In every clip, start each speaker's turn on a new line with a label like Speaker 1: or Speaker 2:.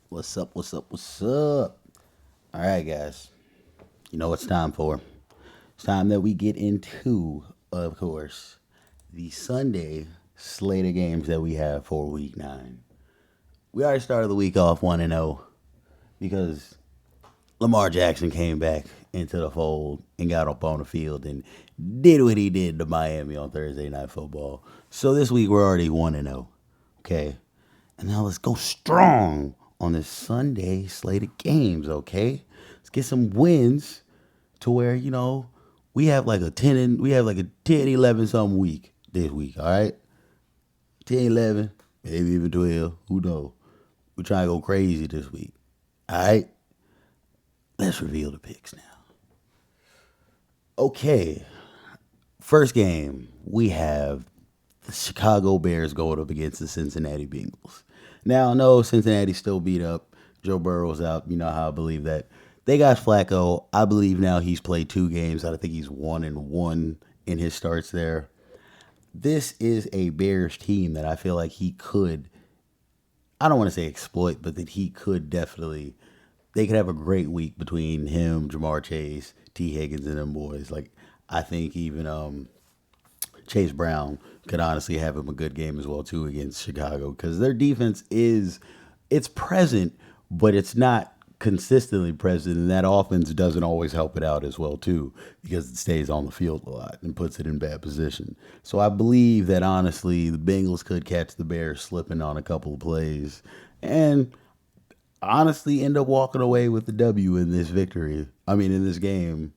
Speaker 1: What's up? What's up? What's up? All right, guys. You know what it's time for? It's time that we get into, of course, the Sunday slate of games that we have for Week 9. We already started the week off 1-0 because Lamar Jackson came back into the fold and got up on the field and did what he did to Miami on Thursday Night Football. So this week we're already 1-0. Okay? And now let's go strong on this Sunday slate of games, okay? Let's get some wins to where, we have like a 10 and we have like a 10, 11 something week this week, all right? 10, 11, maybe even 12, who knows? We're trying to go crazy this week. All right? Let's reveal the picks now. Okay, first game, we have the Chicago Bears going up against the Cincinnati Bengals. Now, no, Cincinnati still beat up. Joe Burrow's out. You know how I believe that. They got Flacco. I believe now he's played 2 games. I think he's 1-1 in his starts there. This is a Bears team that I feel like he could, I don't want to say exploit, but that he could definitely, they could have a great week between him, Jamar Chase, T. Higgins, and them boys. Like, I think even Chase Brown could honestly have him a good game as well too against Chicago because their defense is it's present, but it's not consistently present, and that offense doesn't always help it out as well too because it stays on the field a lot and puts it in bad position. So I believe that honestly the Bengals could catch the Bears slipping on a couple of plays and honestly end up walking away with the W in this victory. I mean in this game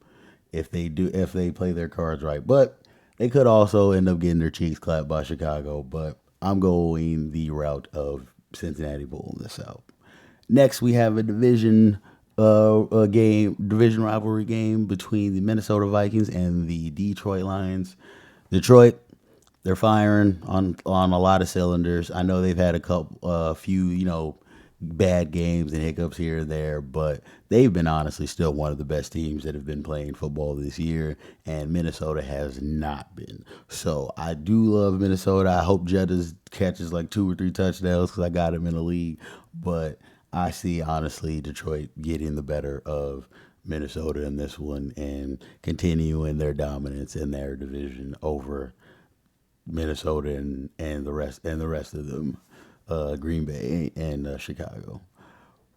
Speaker 1: if they play their cards right. But they could also end up getting their cheeks clapped by Chicago. But I'm going the route of Cincinnati pulling this out. Next, we have a division rivalry game between the Minnesota Vikings and the Detroit Lions. Detroit, they're firing on a lot of cylinders. I know they've had a few, bad games and hiccups here and there, but they've been honestly still one of the best teams that have been playing football this year, and Minnesota has not been. So I do love Minnesota. I hope Jettas catches like 2 or 3 touchdowns because I got him in the league, but I see honestly Detroit getting the better of Minnesota in this one and continuing their dominance in their division over Minnesota and the rest of them, Green Bay and Chicago.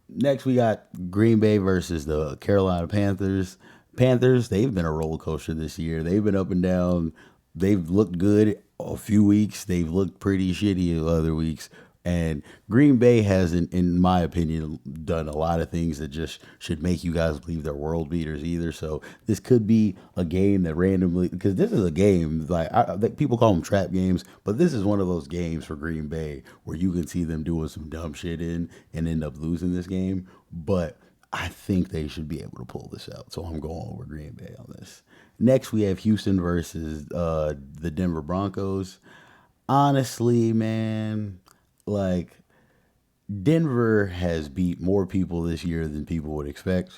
Speaker 1: Next, we got Green Bay versus the Carolina Panthers. Panthers, they've been a roller coaster this year. They've been up and down. They've looked good a few weeks. They've looked pretty shitty other weeks. And Green Bay hasn't, in my opinion, done a lot of things that just should make you guys believe they're world beaters either. So this could be a game that randomly, because this is a game like people call them trap games, but this is one of those games for Green Bay where you can see them doing some dumb shit in and end up losing this game. But I think they should be able to pull this out. So I'm going over Green Bay on this. Next, we have Houston versus the Denver Broncos. Honestly, man, like Denver has beat more people this year than people would expect.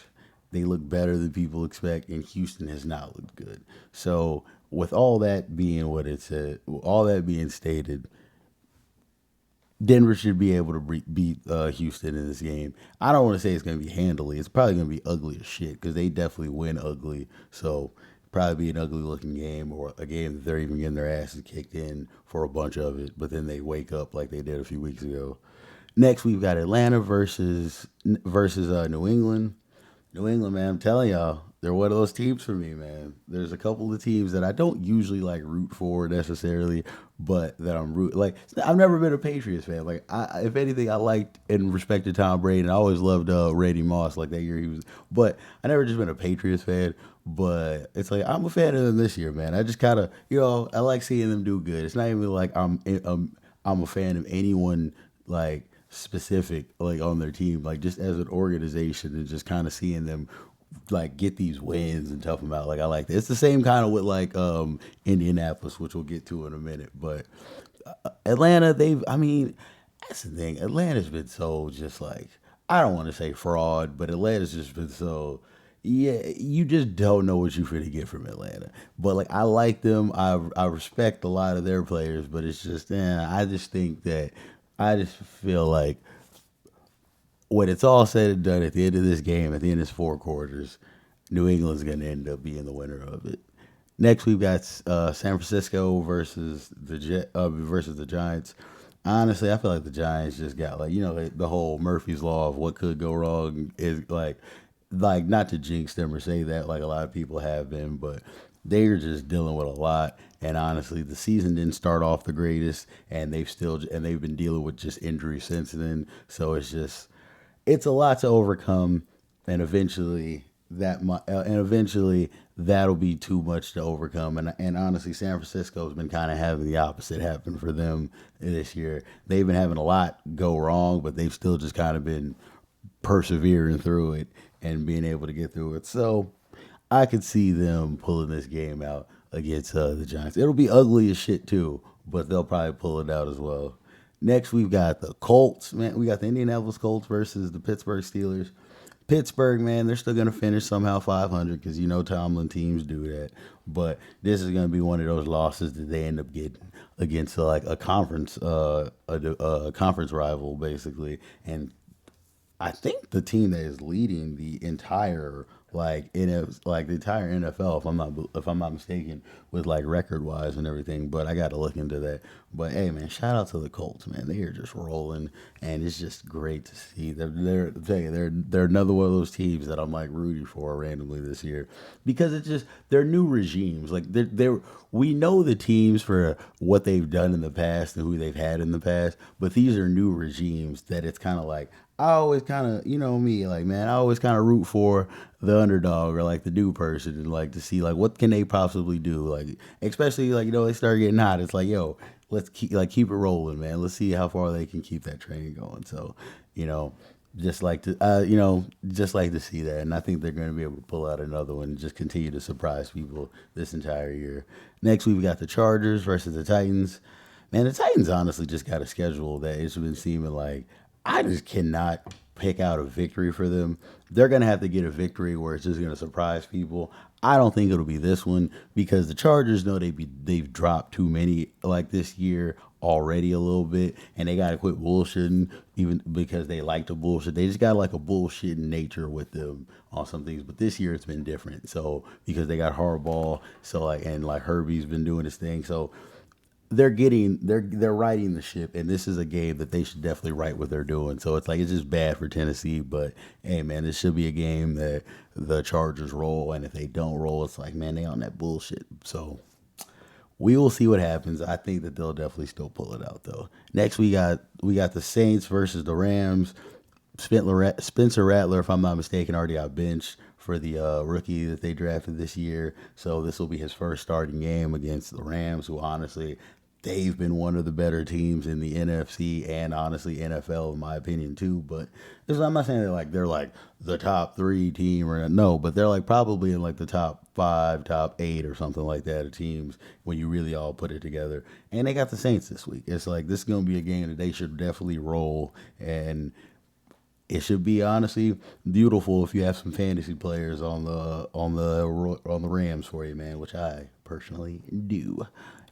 Speaker 1: They look better than people expect, and Houston has not looked good. So, with all that being what it said, all that being stated, Denver should be able to beat Houston in this game. I don't want to say it's going to be handily. It's probably going to be ugly as shit because they definitely win ugly. So probably be an ugly looking game or a game that they're even getting their asses kicked in for a bunch of it. But then they wake up like they did a few weeks ago. Next, we've got Atlanta versus New England. New England, man, I'm telling y'all, they're one of those teams for me, man. There's a couple of teams that I don't usually like root for necessarily, but that I'm root like. I've never been a Patriots fan. Like, if anything, I liked and respected Tom Brady, and I always loved Randy Moss. Like that year he was, but I never just been a Patriots fan. But it's like I'm a fan of them this year, man. I just kind of, I like seeing them do good. It's not even like I'm a fan of anyone like specific like on their team, like just as an organization and just kind of seeing them like get these wins and tough them out. Like I like that. It's the same kind of with like Indianapolis, which we'll get to in a minute. But Atlanta, I mean, that's the thing. Atlanta's been so just like I don't want to say fraud, but Atlanta's just been so. Yeah, you just don't know what you're going to get from Atlanta. But like, I like them. I respect a lot of their players, but it's just, I just think that I just feel like when it's all said and done, at the end of this game, at the end of this 4 quarters, New England's going to end up being the winner of it. Next, we've got San Francisco versus the Giants. Honestly, I feel like the Giants just got like the whole Murphy's law of what could go wrong is like not to jinx them or say that like a lot of people have been, but they're just dealing with a lot. And honestly, the season didn't start off the greatest, and they've been dealing with just injuries since then. So it's a lot to overcome, and eventually that'll be too much to overcome. And honestly, San Francisco's been kind of having the opposite happen for them this year. They've been having a lot go wrong, but they've still just kind of been persevering through it and being able to get through it. So I could see them pulling this game out against the Giants. It'll be ugly as shit too, but they'll probably pull it out as well. Next, we've got the Colts. Man, we got the Indianapolis Colts versus the Pittsburgh Steelers. Pittsburgh, man, they're still going to finish somehow 500 because Tomlin teams do that. But this is going to be one of those losses that they end up getting against like a conference rival, basically. And I think the team that is leading the entire like the entire NFL, if I'm not mistaken, with like record wise and everything. But I got to look into that. But hey, man, shout out to the Colts, man. They are just rolling, and it's just great to see. They're another one of those teams that I'm like rooting for randomly this year because it's just they're new regimes. Like they're we know the teams for what they've done in the past and who they've had in the past, but these are new regimes that it's kind of like I always kind of, me, like, man, I always kind of root for the underdog or like the new person and like to see like what can they possibly do, like especially like they start getting hot. It's like let's keep it rolling, man. Let's see how far they can keep that train going. So you know, just like to see that, and I think they're going to be able to pull out another one and just continue to surprise people this entire year. Next, we've got the Chargers versus the Titans. Man, the Titans honestly just got a schedule that it's been seeming like I just cannot pick out a victory for them. They're gonna have to get a victory where it's just gonna surprise people. I don't think it'll be this one because the Chargers know they've dropped too many like this year already a little bit, and they gotta quit bullshitting even because they like to bullshit. They just got like a bullshitting nature with them on some things. But this year it's been different. So because they got Harbaugh, so like and like Herbie's been doing his thing, so they're riding the ship, and this is a game that they should definitely write what they're doing. So it's like it's just bad for Tennessee, but hey man, this should be a game that the Chargers roll, and if they don't roll, it's like man, they on that bullshit. So we will see what happens. I think that they'll definitely still pull it out though. Next we got the Saints versus the Rams. Spencer Rattler, if I'm not mistaken, already got benched for the rookie that they drafted this year. So this will be his first starting game against the Rams, who honestly they've been one of the better teams in the NFC and honestly NFL in my opinion too. But I'm not saying they're like the top three team or no, but they're like probably in like the top five, top eight or something like that of teams when you really all put it together. And they got the Saints this week. It's like this is gonna be a game that they should definitely roll, and it should be honestly beautiful if you have some fantasy players on the Rams for you, man, which I personally do.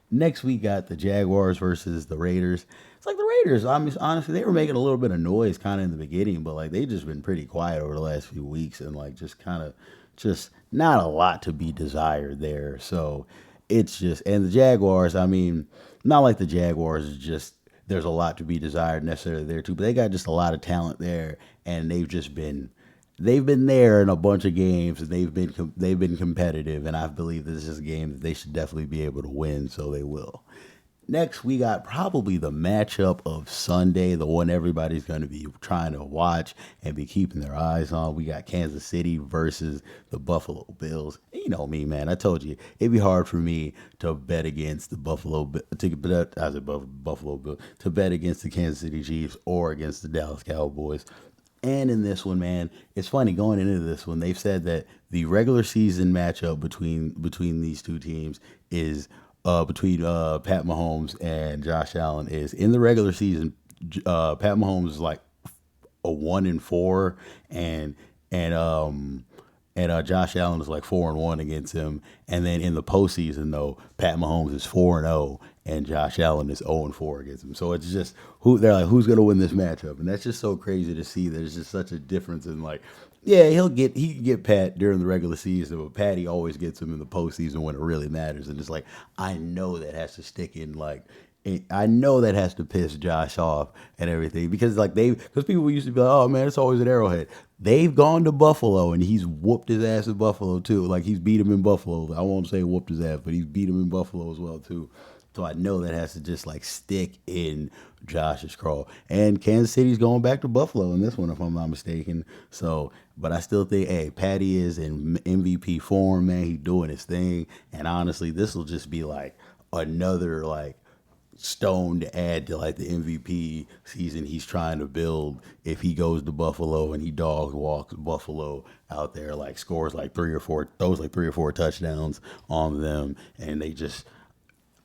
Speaker 1: Next, we got the Jaguars versus the Raiders. It's like the Raiders. I mean, honestly, they were making a little bit of noise kind of in the beginning, but like they just been pretty quiet over the last few weeks, and like just kind of just not a lot to be desired there. So it's just and the Jaguars. I mean, not like the Jaguars is just there's a lot to be desired necessarily there too, but they got just a lot of talent there, and they've been there in a bunch of games, and they've been competitive, and I believe this is a game that they should definitely be able to win, so they will. Next, we got probably the matchup of Sunday, the one everybody's going to be trying to watch and be keeping their eyes on. We got Kansas City versus the Buffalo Bills. You know me, man. I told you it'd be hard for me to bet against the Buffalo Bills to bet against the Kansas City Chiefs or against the Dallas Cowboys. And in this one, man, it's funny going into this one. They've said that the regular season matchup between these two teams is between Pat Mahomes and Josh Allen is in the regular season. Pat Mahomes is like a 1-4, and and Josh Allen is like 4-1 against him. And then in the postseason, though, Pat Mahomes is 4-0, and Josh Allen is 0-4 against him. So it's just who they're like, who's gonna win this matchup? And that's just so crazy to see. There's just such a difference in like, yeah, he can get Pat during the regular season, but Patty always gets him in the postseason when it really matters. And it's like I know that has to stick in like I know that has to piss Josh off and everything because because people used to be like, oh man, it's always an Arrowhead. They've gone to Buffalo and he's whooped his ass in Buffalo too. Like he's beat him in Buffalo. I won't say whooped his ass, but he's beat him in Buffalo as well too. So I know that has to just like stick in Josh's craw. And Kansas City's going back to Buffalo in this one, if I'm not mistaken. So, but I still think, hey, Patty is in MVP form, man. He's doing his thing. And honestly, this will just be like another like stone to add to like the MVP season he's trying to build if he goes to Buffalo and he dog walks Buffalo out there, like scores like throws like 3 or 4 touchdowns on them, and they just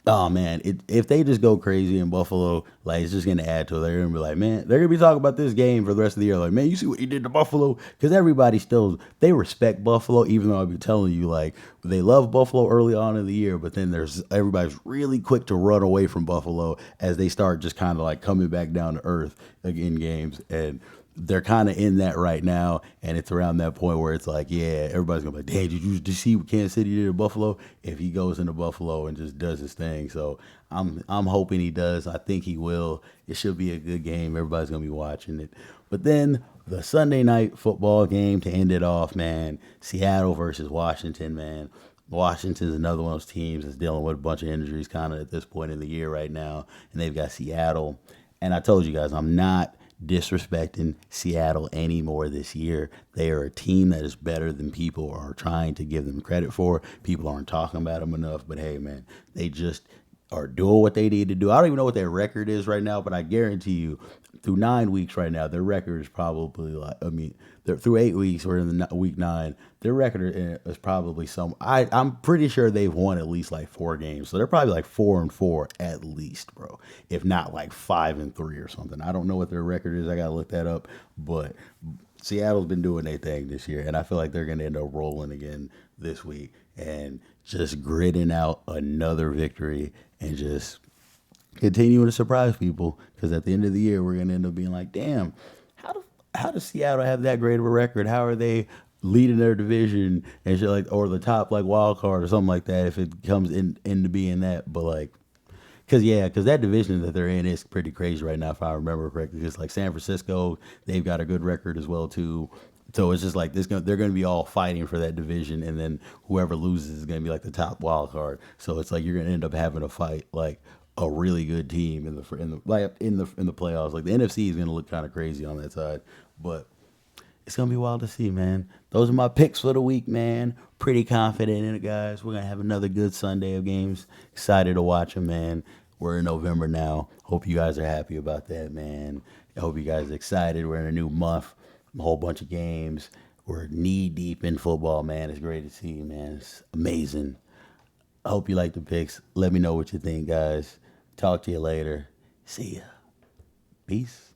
Speaker 1: oh man, if they just go crazy in Buffalo, like it's just gonna add to it. They're gonna be like, man, they're gonna be talking about this game for the rest of the year. Like, man, you see what he did to Buffalo? Because everybody still they respect Buffalo, even though I'll be telling you like they love Buffalo early on in the year, but then there's everybody's really quick to run away from Buffalo as they start just kind of like coming back down to earth in games and they're kind of in that right now, and it's around that point where it's like, yeah, everybody's gonna be like, "Damn, did you see what Kansas City did to Buffalo?" If he goes into Buffalo and just does his thing, so I'm hoping he does. I think he will. It should be a good game. Everybody's gonna be watching it. But then the Sunday night football game to end it off, man, Seattle versus Washington, man. Washington's another one of those teams that's dealing with a bunch of injuries kind of at this point in the year right now, and they've got Seattle. And I told you guys, I'm not disrespecting Seattle anymore this year. They are a team that is better than people are trying to give them credit for. People aren't talking about them enough, but hey, man, they just are doing what they need to do. I don't even know what their record is right now, but I guarantee you, through 9 weeks right now, their record is probably like, I mean, they're through 8 weeks, we're in the week 9. Their record is probably I'm pretty sure they've won at least like 4 games. So they're probably like 4-4 at least, bro. If not like 5-3 or something. I don't know what their record is. I got to look that up. But Seattle's been doing their thing this year. And I feel like they're going to end up rolling again this week and just gritting out another victory and just continuing to surprise people because at the end of the year we're gonna end up being like, damn, how does Seattle have that great of a record? How are they leading their division and shit like or the top like wild card or something like that if it comes into being that? But like, because that division that they're in is pretty crazy right now if I remember correctly. Because like San Francisco, they've got a good record as well too. So it's just like they're going to be all fighting for that division, and then whoever loses is going to be like the top wild card. So it's like you're going to end up having to fight like a really good team in the playoffs. Like the NFC is going to look kind of crazy on that side, but it's going to be wild to see, man. Those are my picks for the week, man. Pretty confident in it, guys. We're going to have another good Sunday of games. Excited to watch them, man. We're in November now. Hope you guys are happy about that, man. I hope you guys are excited. We're in a new month, a whole bunch of games. We're knee deep in football, man. It's great to see you, man. It's amazing. I hope you like the picks. Let me know what you think, guys. Talk to you later. See ya. Peace.